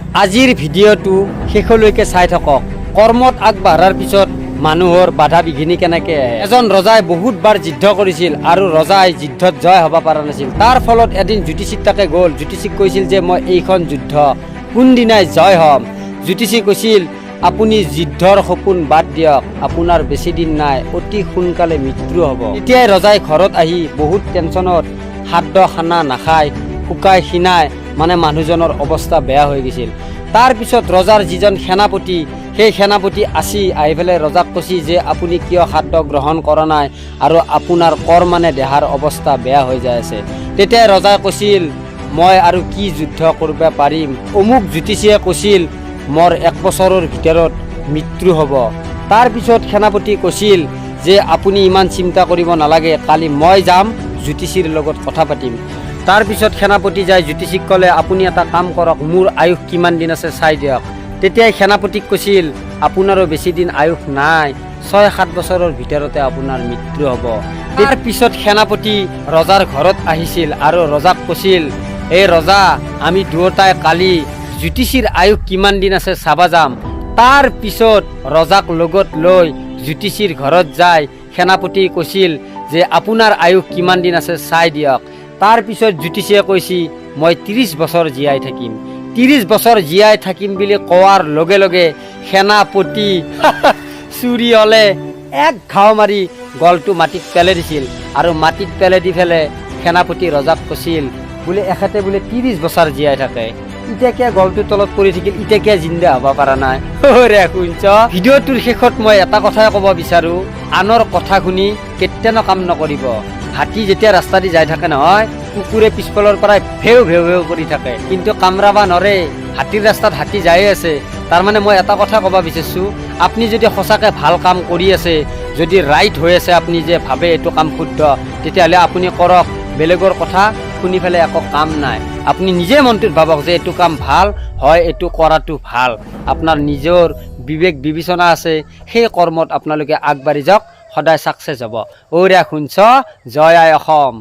আজিৰ ভিডিঅ'টো শেষলৈকে চাই থাকক। কৰ্মত আগবাঢ়াৰ পিছত মানুহৰ বাধা বিঘিনি কেনেকৈ আহে। এজন ৰজাই বহুতবাৰ যুদ্ধ কৰিছিল আৰু ৰজাই যুদ্ধত জয় হ'ব পৰা নাছিল। তাৰ ফলত এদিন জ্যোতিষীক তাকে গ'ল। জ্যোতিষীক কৈছিল যে মই এইখন যুদ্ধ কোনদিনাই জয় হ'ম। জ্যোতিষী কৈছিল আপুনি যুদ্ধৰ সপোন বাদ দিয়ক, আপোনাৰ বেছি দিন নাই, অতি সোনকালে মৃত্যু হ'ব। তেতিয়াই ৰজাই ঘৰত আহি বহুত টেনশ্যনত খাদ্য খানা নাখায়, শুকাই খিনাই মানে মানুহজনৰ অৱস্থা বেয়া হৈ গৈছিল। তাৰপিছত ৰজাৰ যিজন সেনাপতি, সেই সেনাপতি আহি পেলাই ৰজাক কৈছি যে আপুনি কিয় খাদ্য গ্ৰহণ কৰা নাই আৰু আপোনাৰ মানে দেহাৰ অৱস্থা বেয়া হৈ যায় আছে। তেতিয়া ৰজাই কৈছিল মই আৰু কি যুদ্ধ কৰিব পাৰিম। অমুক জ্যোতিষীয়ে কৈছিল মোৰ 1 বছৰৰ ভিতৰত মৃত্যু হ'ব। তাৰপিছত সেনাপতি কৈছিল যে আপুনি ইমান চিন্তা কৰিব নালাগে, কালি মই যাম জ্যোতিষীৰ লগত কথা পাতিম। তাৰপিছত সেনাপতি যাই জ্যোতিষীক ক'লে আপুনি এটা কাম কৰক, মোৰ আয়ুস কিমান দিন আছে চাই দিয়ক। তেতিয়াই সেনাপতিক কৈছিল আপোনাৰো বেছি দিন আয়ুস নাই, 6-7 বছৰৰ ভিতৰতে আপোনাৰ মৃত্যু হ'ব। তাৰপিছত সেনাপতি ৰজাৰ ঘৰত আহিছিল আৰু ৰজাক কৈছিল এই ৰজা আমি দুয়োটাই কালি জ্যোতিষীৰ আয়ুস কিমান দিন আছে চাবা যাম। তাৰপিছত ৰজাক লগত লৈ জ্যোতিষীৰ ঘৰত যায় সেনাপতি কৈছিল যে আপোনাৰ আয়ুস কিমান দিন আছে চাই দিয়ক। তাৰপিছত জ্যোতিষীয়ে কৈছি মই 30 বছৰ জীয়াই থাকিম। 30 বছৰ জীয়াই থাকিম বুলি কোৱাৰ লগে লগে সেনাপতি চুৰি হলে এক ঘাও মাৰি গলটো মাটিত পেলাই দিছিল আৰু মাটিত পেলাই দি ফেলে সেনাপতি ৰজাক কৈছিল বোলে এখেতে বোলে 30 বছৰ জীয়াই থাকে, এতিয়া কিয় গলটোৰ তলত পৰি থাকিল, এতিয়া কিয় জিন্দা হ'ব পৰা নাই। শুনছ ভিডিঅ'টোৰ শেষত মই এটা কথাই ক'ব বিচাৰো, আনৰ কথা শুনি কেতিয়ানো কাম নকৰিব। হাতী যেতিয়া ৰাস্তা দি যাই থাকে নহয়, কুকুৰে পিছফালৰ পৰাই ভেউ ভেউ ভেউ কৰি থাকে কিন্তু কামৰাবা নৰে। হাতীৰ ৰাস্তাত হাতী যাই আছে, তাৰমানে মই এটা কথা ক'ব বিচাৰিছোঁ, আপুনি যদি সঁচাকৈ ভাল কাম কৰি আছে, যদি ৰাইট হৈ আছে, আপুনি যে ভাবে এইটো কাম শুদ্ধ, তেতিয়াহ'লে আপুনি কৰক। বেলেগৰ কথা শুনি পেলাই একো কাম নাই। আপুনি নিজে মনটোত ভাবক যে এইটো কাম ভাল হয়, এইটো কৰাটো ভাল। আপোনাৰ নিজৰ বিবেক বিবেচনা আছে, সেই কৰ্মত আপোনালোকে আগবাঢ়ি যাওক, সদায় ছাকচেছ হ'ব। শুনছ, জয় আই অসম।